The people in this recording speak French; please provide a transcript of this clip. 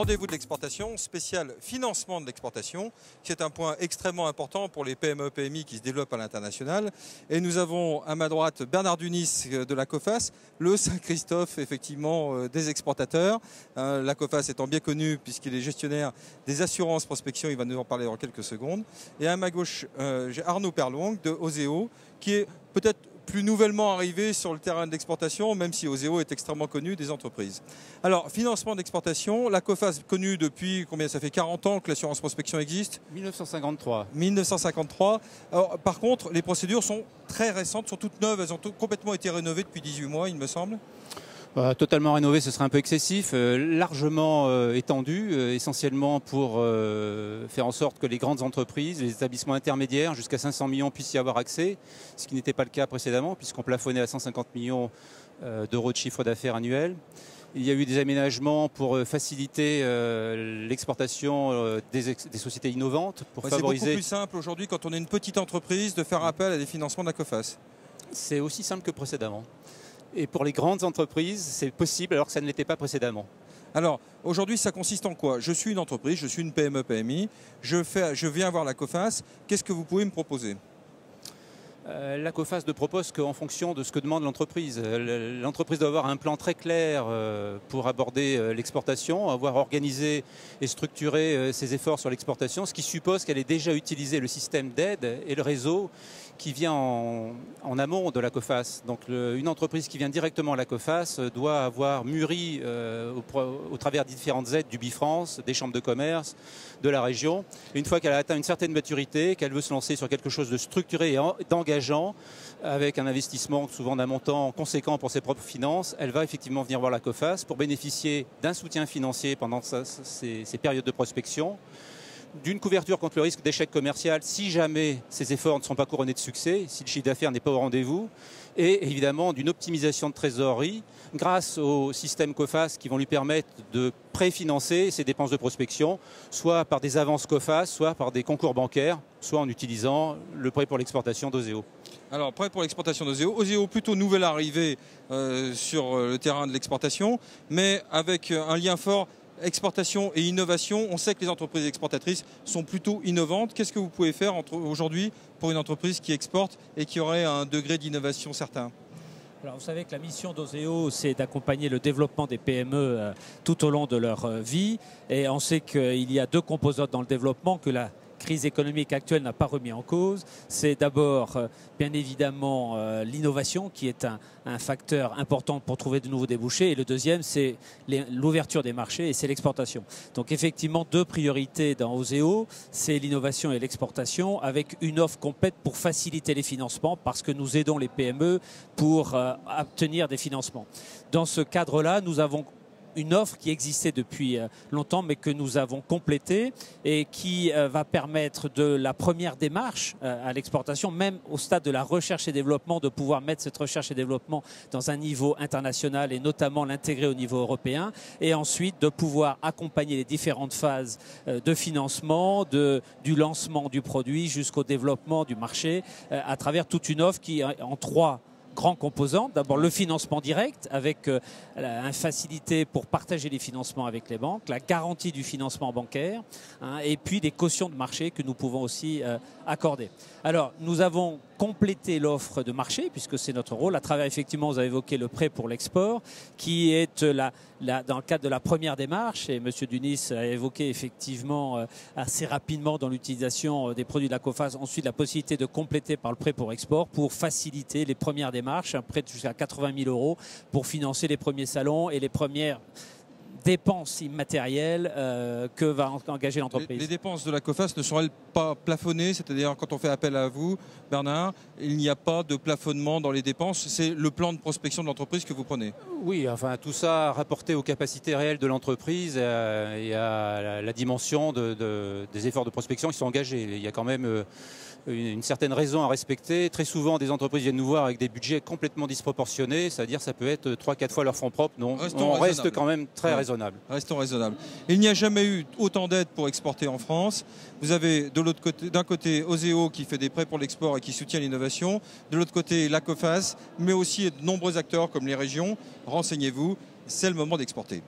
rendez-vous de l'exportation, spécial financement de l'exportation. C'est un point extrêmement important pour les PME-PMI qui se développent à l'international. Et nous avons à ma droite Bernard Dunis de la COFAS, le Saint-Christophe effectivement des exportateurs. La COFAS étant bien connu puisqu'il est gestionnaire des assurances prospection, il va nous en parler dans quelques secondes. Et à ma gauche, j'ai Arnaud Perlong de Oseo qui est peut-être plus nouvellement arrivé sur le terrain de l'exportation, même si Oseo est extrêmement connu des entreprises. Alors, financement d'exportation, la COFAS connue depuis, combien ça fait 40 ans que l'assurance prospection existe? 1953. 1953. Alors, par contre, les procédures sont très récentes, sont toutes neuves, elles ont complètement été rénovées depuis 18 mois, il me semble. Totalement rénové, ce serait un peu excessif, largement étendu, essentiellement pour faire en sorte que les grandes entreprises, les établissements intermédiaires, jusqu'à 500 millions puissent y avoir accès, ce qui n'était pas le cas précédemment, puisqu'on plafonnait à 150 millions d'euros de chiffre d'affaires annuel. Il y a eu des aménagements pour faciliter l'exportation des sociétés innovantes, pour favoriser... C'est beaucoup plus simple aujourd'hui, quand on est une petite entreprise, de faire appel à des financements de la COFAS. C'est aussi simple que précédemment. Et pour les grandes entreprises, c'est possible alors que ça ne l'était pas précédemment. Alors, aujourd'hui, ça consiste en quoi? Je suis une entreprise, je suis une PME-PMI, je viens voir la COFAS. Qu'est-ce que vous pouvez me proposer? La COFAS ne propose qu'en fonction de ce que demande l'entreprise. L'entreprise doit avoir un plan très clair pour aborder l'exportation, avoir organisé et structuré ses efforts sur l'exportation, ce qui suppose qu'elle ait déjà utilisé le système d'aide et le réseau qui vient en amont de la COFAS. Donc une entreprise qui vient directement à la COFAS doit avoir mûri au travers de différentes aides du Bifrance, des chambres de commerce, de la région. Et une fois qu'elle a atteint une certaine maturité, qu'elle veut se lancer sur quelque chose de structuré et d'engageant, avec un investissement souvent d'un montant conséquent pour ses propres finances, elle va effectivement venir voir la COFAS pour bénéficier d'un soutien financier pendant ces périodes de prospection, d'une couverture contre le risque d'échec commercial si jamais ces efforts ne sont pas couronnés de succès, si le chiffre d'affaires n'est pas au rendez-vous, et évidemment d'une optimisation de trésorerie grâce au système COFAS qui vont lui permettre de préfinancer ses dépenses de prospection, soit par des avances COFAS, soit par des concours bancaires, soit en utilisant le prêt pour l'exportation d'Oseo. Alors, prêt pour l'exportation d'Oseo. Oseo, plutôt nouvelle arrivée sur le terrain de l'exportation, mais avec un lien fort exportation et innovation. On sait que les entreprises exportatrices sont plutôt innovantes. Qu'est-ce que vous pouvez faire aujourd'hui pour une entreprise qui exporte et qui aurait un degré d'innovation certain? Alors, vous savez que la mission d'Oseo, c'est d'accompagner le développement des PME tout au long de leur vie. Et on sait qu'il y a deux composantes dans le développement que la crise économique actuelle n'a pas remis en cause. C'est d'abord, bien évidemment, l'innovation qui est un facteur important pour trouver de nouveaux débouchés. Et le deuxième, c'est l'ouverture des marchés et c'est l'exportation. Donc effectivement, deux priorités dans Oseo, c'est l'innovation et l'exportation avec une offre complète pour faciliter les financements parce que nous aidons les PME pour obtenir des financements. Dans ce cadre-là, nous avons une offre qui existait depuis longtemps mais que nous avons complétée et qui va permettre de la première démarche à l'exportation, même au stade de la recherche et développement, de pouvoir mettre cette recherche et développement dans un niveau international et notamment l'intégrer au niveau européen et ensuite de pouvoir accompagner les différentes phases de financement, du lancement du produit jusqu'au développement du marché à travers toute une offre qui en trois grands composants. D'abord le financement direct avec une facilité pour partager les financements avec les banques, la garantie du financement bancaire et puis des cautions de marché que nous pouvons aussi accorder. Alors nous avons complété l'offre de marché puisque c'est notre rôle à travers effectivement, vous avez évoqué le prêt pour l'export qui est dans le cadre de la première démarche et M. Dunis a évoqué effectivement assez rapidement dans l'utilisation des produits de la COFAS ensuite la possibilité de compléter par le prêt pour export pour faciliter les premières démarches, un prêt de jusqu'à 80 000 € pour financer les premiers salons et les premières dépenses immatérielles que va engager l'entreprise. Les dépenses de la COFAS ne sont-elles pas plafonnées? C'est-à-dire quand on fait appel à vous, Bernard, il n'y a pas de plafonnement dans les dépenses, c'est le plan de prospection de l'entreprise que vous prenez? Oui, enfin tout ça rapporté aux capacités réelles de l'entreprise et à la dimension des efforts de prospection qui sont engagés. Il y a quand même une certaine raison à respecter. Très souvent, des entreprises viennent nous voir avec des budgets complètement disproportionnés, c'est-à-dire ça peut être 3-4 fois leur fonds propres. Non, on reste quand même très raisonnable. Restons raisonnables. Il n'y a jamais eu autant d'aides pour exporter en France. Vous avez d'un côté Oseo qui fait des prêts pour l'export et qui soutient l'innovation, de l'autre côté la COFAS, mais aussi de nombreux acteurs comme les régions. Renseignez-vous, c'est le moment d'exporter.